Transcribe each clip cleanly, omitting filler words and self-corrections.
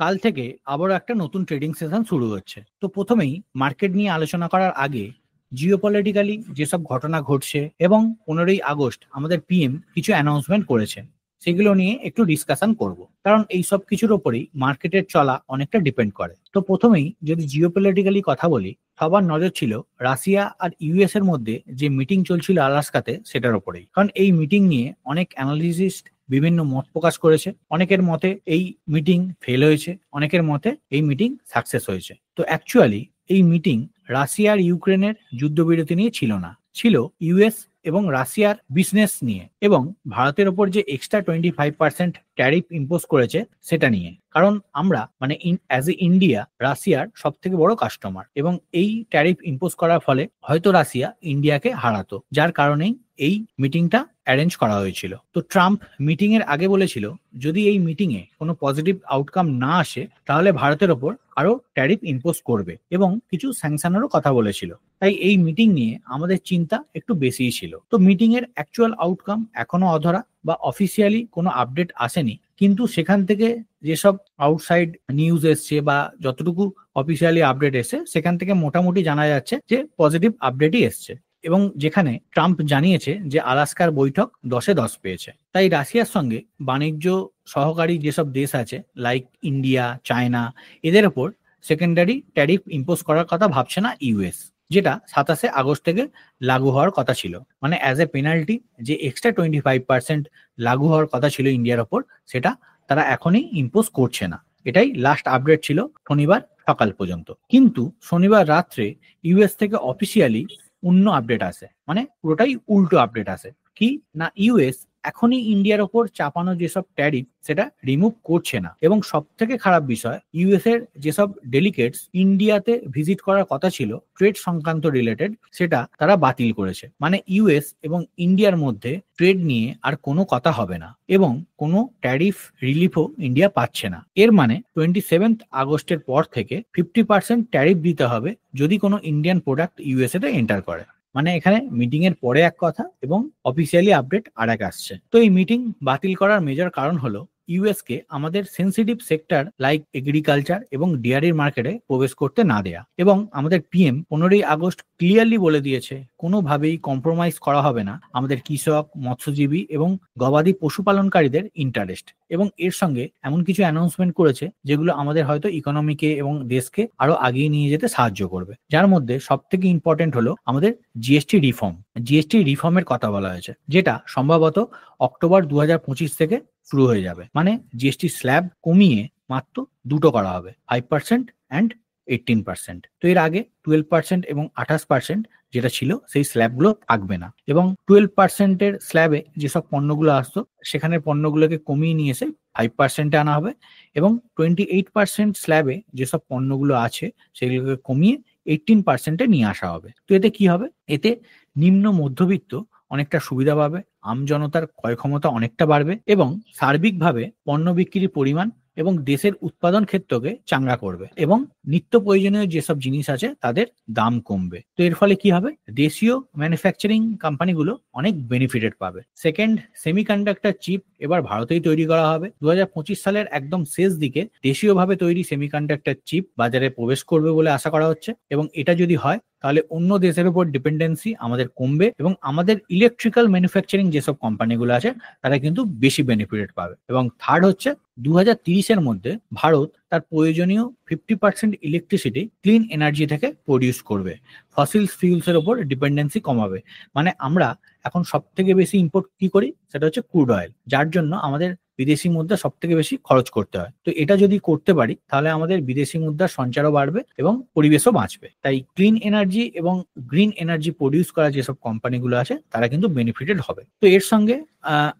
কাল থেকে আবারও একটা নতুন ট্রেডিং সেশন শুরু হচ্ছে। তো প্রথমেই মার্কেট নিয়ে আলোচনা করার আগে জিওপলিটিক্যালি যেসব ঘটনা ঘটছে এবং 15ই আগস্ট আমাদের পিএম কিছু অ্যানাউন্সমেন্ট করেছে, সেগুলো নিয়ে একটু ডিসকাশন করব, কারণ এই সব কিছুর ওপরেই মার্কেটের চলা অনেকটা ডিপেন্ড করে। তো প্রথমেই যদি জিওপলিটিক্যালি কথা বলি, সবার নজর ছিল রাশিয়া আর ইউএস এর মধ্যে যে মিটিং চলছিল আলাস্কাতে, সেটার ওপরেই। কারণ এই মিটিং নিয়ে অনেক অ্যানালিস্ট বিভিন্ন মত প্রকাশ করেছে। অনেকের মতে এই মিটিং ফেল হয়েছে, অনেকের মতে এই মিটিং সাকসেস হয়েছে। তো অ্যাকচুয়ালি এই মিটিং রাশিয়া আর ইউক্রেনের যুদ্ধবিরতি নিয়ে ছিল না, ছিল ইউএস এবং রাশিয়ার বিজনেস নিয়ে এবং ভারতের ওপর যে এক্সট্রা 25% ট্যারিফ ইম্পোজ করেছে সেটা নিয়ে। কারণ আমরা মানে অ্যাজ এ ইন্ডিয়া রাশিয়ার সব থেকে বড় কাস্টমার, এবং এই ট্যারিফ ইম্পোজ করার ফলে হয়তো রাশিয়া ইন্ডিয়াকে হারাতো, যার কারণেই এই মিটিংটা অ্যারেঞ্জ করা হয়েছিল। তো ট্রাম্প মিটিং এর আগে বলেছিল যদি এই মিটিং এ কোনো পজিটিভ আউটকাম না আসে তাহলে ভারতের ওপর আরো ট্যারিফ ইম্পোজ করবে এবং কিছু স্যাংশনেরও কথা বলেছিল। তাই এই মিটিং নিয়ে আমাদের চিন্তা একটু বেশিই ছিল। তো মিটিং এর অ্যাকচুয়াল আউটকাম এখনো অধরা বা অফিসিয়ালি কোনো আপডেট আসেনি, কিন্তু সেখান থেকে যেসব আউটসাইড নিউজ এসছে বা যতটুকু অফিসিয়ালি আপডেট এসছে সেখান থেকে মোটামুটি জানা যাচ্ছে যে পজিটিভ আপডেটই এসছে, এবং যেখানে ট্রাম্প জানিয়েছে যে আলাস্কার বৈঠক 10-এ 10 পেয়েছে। তাই রাশিয়ার সঙ্গে বাণিজ্য সহকারী যেসব দেশ আছে লাইক ইন্ডিয়া, চায়না, এদের ওপর সেকেন্ডারি ট্যারিফ ইম্পোজ করার কথা ভাবছে না ইউএস, যেটা 27 আগস্ট থেকে লাগু হওয়ার কথা ছিল। মানে অ্যাজ এ পেনাল্টি যে এক্সট্রা 25% লাগু হওয়ার কথা ছিল ইন্ডিয়ার ওপর, সেটা তারা এখনই ইম্পোজ করছে না। এটাই লাস্ট আপডেট ছিল শনিবার সকাল পর্যন্ত। কিন্তু শনিবার রাত্রে ইউএস থেকে অফিসিয়ালি অন্য আপডেট আসে, মানে পুরোটাই উল্টো আপডেট আসে। কি না, ইউএস এখনই ইন্ডিয়ার ওপর চাপানো যেসব ট্যারিফ সেটা রিমুভ করছে না, এবং সব থেকে খারাপ বিষয় ইউএস এর যেসব ডেলিগেটস ইন্ডিয়াতে ভিজিট করার কথা ছিল ট্রেড সংক্রান্ত রিলেটেড, সেটা তারা বাতিল করেছে। মানে ইউএস এবং ইন্ডিয়ার মধ্যে ট্রেড নিয়ে আর কোনো কথা হবে না এবং কোনো ট্যারিফ রিলিফও ইন্ডিয়া পাচ্ছে না। এর মানে 27 আগস্টের পর থেকে 50% ট্যারিফ দিতে হবে যদি কোনো ইন্ডিয়ান প্রোডাক্ট ইউএসএ তে এন্টার করে। মানে এখানে মিটিং এর পরে এক কথা এবং অফিসিয়ালি আপডেট আর এক আসছে। তো এই মিটিং বাতিল করার মেজর কারণ হলো ইউএস কে আমাদের সেন্সিটিভ সেক্টর লাইক এগ্রিকালচার এবং ডেয়ারির মার্কেটে প্রবেশ করতে না দেয়া, এবং আমাদের পিএম 15ই আগস্ট ক্লিয়ারলি বলে দিয়েছে কোনোভাবেই কম্প্রোমাইজ করা হবে না আমাদের কৃষক, মৎস্যজীবী এবং গবাদি পশুপালনকারীদের ইন্টারেস্ট। এবং এর সঙ্গে এমন কিছু অ্যানাউন্সমেন্ট করেছে যেগুলো আমাদের হয়তো ইকোনমিকে এবং দেশকে আরো আগিয়ে নিয়ে যেতে সাহায্য করবে। যার মধ্যে সব থেকে ইম্পর্টেন্ট হলো আমাদের জিএসটি রিফর্ম। জিএসটি রিফর্মের কথা বলা হয়েছে, যেটা সম্ভবত অক্টোবর 2025 থেকে শুরু হয়ে যাবে। মানে জিএসটি স্ল্যাব কমিয়ে মাত্র দুটো করা হবে, 5% অ্যান্ড 18%। তো এর আগে 12% এবং 28% যেটা ছিল সেই স্ল্যাবগুলো থাকবে না, এবং 12%-এর স্ল্যাবে যেসব পণ্যগুলো আসতো সেখানে পণ্যগুলোকে কমিয়ে নিয়ে এসে 5%-এ আনা হবে, এবং 28% স্ল্যাবে যেসব পণ্যগুলো আছে সেগুলোকে কমিয়ে 18%-এ নিয়ে আসা হবে। তো এতে কি হবে? এতে নিম্ন মধ্যবিত্ত অনেকটা সুবিধা পাবে, আমজনতার ক্রয় ক্ষমতা অনেকটা বাড়বে এবং সার্বিকভাবে পণ্য বিক্রির পরিমাণ এবং দেশের উৎপাদন ক্ষেত্রকে চাঙ্গা করবে, এবং নিত্য প্রয়োজনীয় যেসব জিনিস আছে তাদের দাম কমবে। তো এর ফলে কি হবে? দেশীয় ম্যানুফ্যাকচারিং কোম্পানিগুলো অনেক বেনিফিটেড পাবে। সেকেন্ড, সেমিকন্ডাক্টর চিপ এবার ভারতেই তৈরি করা হবে। 2025 সালের একদম শেষ দিকে দেশীয়ভাবে তৈরি সেমিকন্ডাক্টর চিপ বাজারে প্রবেশ করবে বলে আশা করা হচ্ছে, এবং এটা যদি হয় তাহলে অন্য দেশের উপর ডিপেন্ডেন্সি আমাদের কমবে এবং আমাদের ইলেকট্রিক্যাল ম্যানুফ্যাকচারিং যেসব কোম্পানিগুলো আছে তারা কিন্তু বেশি বেনিফিটেড পাবে। এবং থার্ড হচ্ছে 2030-এর মধ্যে ভারত তার প্রয়োজনীয় 50% ইলেকট্রিসিটি ক্লিন এনার্জি থেকে প্রডিউস করবে, ফসিল ফিউলসের উপর ডিপেন্ডেন্সি কমাবে। মানে আমরা এখন সব থেকে বেশি ইম্পোর্ট কি করি, সেটা হচ্ছে ক্রুড অয়েল, যার জন্য আমাদের বিদেশি মুদ্রা সব থেকে বেশি খরচ করতে হয়। তো এটা যদি করতে পারি তাহলে আমাদের বিদেশি মুদ্রার সঞ্চারও বাড়বে এবং পরিবেশও বাঁচবে। তাই ক্লিন এনার্জি এবং গ্রিন এনার্জি প্রডিউস করা যেসব কোম্পানিগুলো আছে তারা কিন্তু বেনিফিটেড হবে। তো এর সঙ্গে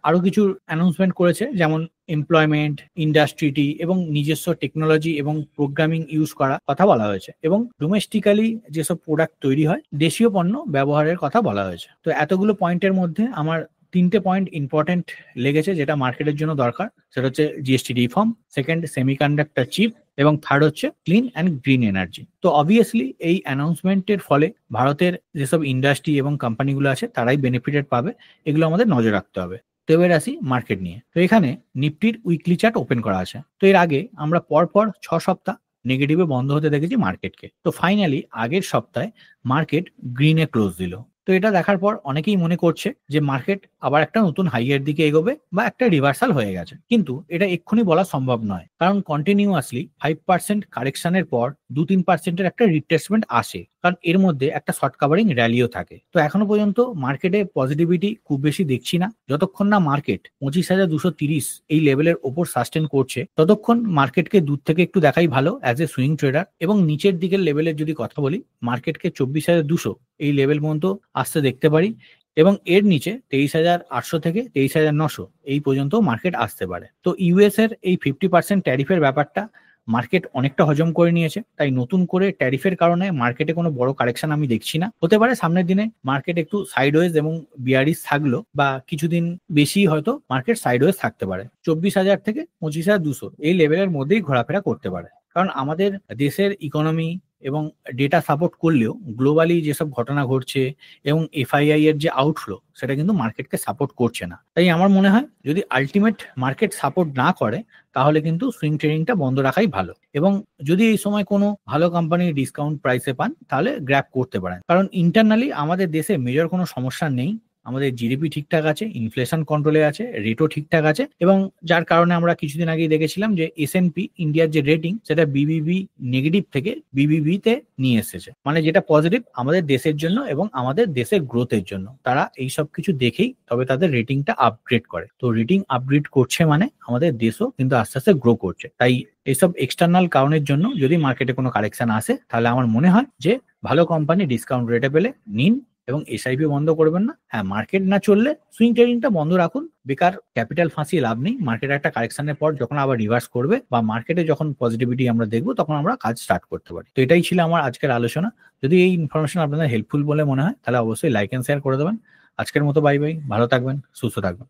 আরো কিছু অ্যানাউন্সমেন্ট করেছে, যেমন এমপ্লয়মেন্ট, ইন্ডাস্ট্রিটি এবং নিজস্ব টেকনোলজি এবং প্রোগ্রামিং ইউজ করা কথা বলা হয়েছে, এবং ডোমেস্টিক্যালি যেসব প্রোডাক্ট তৈরি হয় দেশীয় পণ্য ব্যবহারের কথা বলা হয়েছে। তো এতগুলো পয়েন্টের মধ্যে আমার 3টে পয়েন্ট ইম্পর্টেন্ট লেগেছে যেটা মার্কেটের জন্য দরকার। সেটা হচ্ছে GST reform, second semiconductor chip, এবং থার্ড হচ্ছে ক্লিন অ্যান্ড গ্রিন এনার্জি। তো অবভিয়াসলি এই অ্যানাউন্সমেন্টের ফলে ভারতের যেসব ইন্ডাস্ট্রি এবং কোম্পানিগুলো আছে তারাই বেনিফিটেড পাবে, এগুলো আমাদের নজর রাখতে হবে। তো এবার আসি মার্কেট নিয়ে। তো এখানে নিফটির উইকলি চার্ট ওপেন করা আছে। তো এর আগে আমরা পরপর 6 সপ্তাহ নেগেটিভে বন্ধ হতে দেখেছি মার্কেটকে। তো ফাইনালি আগের সপ্তাহে মার্কেট গ্রিনে ক্লোজ দিল। তো এটা দেখার পর অনেকেই মনে করছে যে মার্কেট আবার একটা নতুন হাইয়ের দিকে এগোবে বা একটা রিভার্সাল হয়ে গেছে, কিন্তু এটা এক্ষুনি বলা সম্ভব নয়, কারণ কন্টিনিউয়াসলি 5% কারেকশনের পর 2-3%-এর একটা রিট্রেসমেন্ট আসে, কারণ এর মধ্যে একটা শর্ট কাভারিং র্যালিও থাকে। তো এখনো পর্যন্ত মার্কেটে পজিটিভিটি খুব বেশি দেখছি না। যতক্ষণ না মার্কেট 25,230 এই লেভেলের ওপর সাস্টেন করছে, ততক্ষণ মার্কেটকে দূর থেকে একটু দেখাই ভালো অ্যাজ এ সুইং ট্রেডার। এবং নিচের দিকের লেভেলের যদি কথা বলি, মার্কেটকে 24,200 এই লেভেল পর্যন্ত আসতে দেখতে পারি, এবং এর নিচে 23,800 থেকে 23,900 এই পর্যন্ত মার্কেট আসতে পারে। তো ইউএস এর এই 50% ট্যারিফের ব্যাপারটা মার্কেট অনেকটা হজম করে নিয়েছে, তাই নতুন করে ট্যারিফের কারণে মার্কেটে কোনো বড় কারেকশন আমি দেখছি না। হতে পারে সামনের দিনে মার্কেট একটু সাইডওয়েজ এবং বিয়ারিশ থাকলো, বা কিছুদিন বেশি হয়তো মার্কেট সাইডওয়েজ থাকতে পারে। 24,000 থেকে 25,200 এই লেভেলের মধ্যেই ঘোরাফেরা করতে পারে, কারণ আমাদের দেশের ইকোনমি এবং ডেটা সাপোর্ট করলেও গ্লোবালি যেসব ঘটনা ঘটছে এবং এফআইআই এর যে আউটফ্লো, সেটা কিন্তু মার্কেটকে সাপোর্ট করছে না। তাই আমার মনে হয় যদি আলটিমেট মার্কেট সাপোর্ট না করে, তাহলে কিন্তু সুইং ট্রেডিংটা বন্ধ রাখাই ভালো। এবং যদি এই সময় কোনো ভালো কোম্পানি ডিসকাউন্ট প্রাইসে পান, তাহলে গ্র্যাব করতে পারেন, কারণ ইন্টারনালি আমাদের দেশে মেজর কোনো সমস্যা নেই। আমাদের জিডিপি ঠিকঠাক আছে, ইনফ্লেশন কন্ট্রোলে আছে, রেটও ঠিকঠাক আছে, এবং যার কারণে আমরা কিছুদিন আগেই দেখেছিলাম যে এসএনপি ইন্ডিয়ার যে রেটিং, সেটা বিবিবি নেগেটিভ থেকে বিবিবি তে নিয়ে এসেছে, মানে যেটা পজিটিভ আমাদের দেশের জন্য এবং আমাদের দেশের গ্রোথের জন্য। তারা এই সব কিছু দেখেই তবে তাদের রেটিংটা আপগ্রেড করে। তো রেটিং আপগ্রেড করছে মানে আমাদের দেশও কিন্তু আস্তে আস্তে গ্রো করছে। তাই এইসব এক্সটার্নাল কারণের জন্য যদি মার্কেটে কোনো কারেকশন আসে, তাহলে আমার মনে হয় যে ভালো কোম্পানি ডিসকাউন্ট রেটে পেলে নিন, এবং এসআইপি বন্ধ করবেন না। হ্যাঁ, মার্কেট না চললে সুইং ট্রেডিংটা বন্ধ রাখুন, বেকার ক্যাপিটাল ফাঁসিয়ে লাভ নেই। মার্কেট একটা কারেকশনের পর যখন আবার রিভার্স করবে বা মার্কেটে যখন পজিটিভিটি আমরা দেখবো, তখন আমরা কাজ স্টার্ট করতে পারি। তো এটাই ছিল আমার আজকের আলোচনা। যদি এই ইনফরমেশন আপনাদের হেল্পফুল বলে মনে হয়, তাহলে অবশ্যই লাইক এন্ড শেয়ার করে দেবেন। আজকের মতো বাই বাই, ভালো থাকবেন, সুস্থ থাকবেন।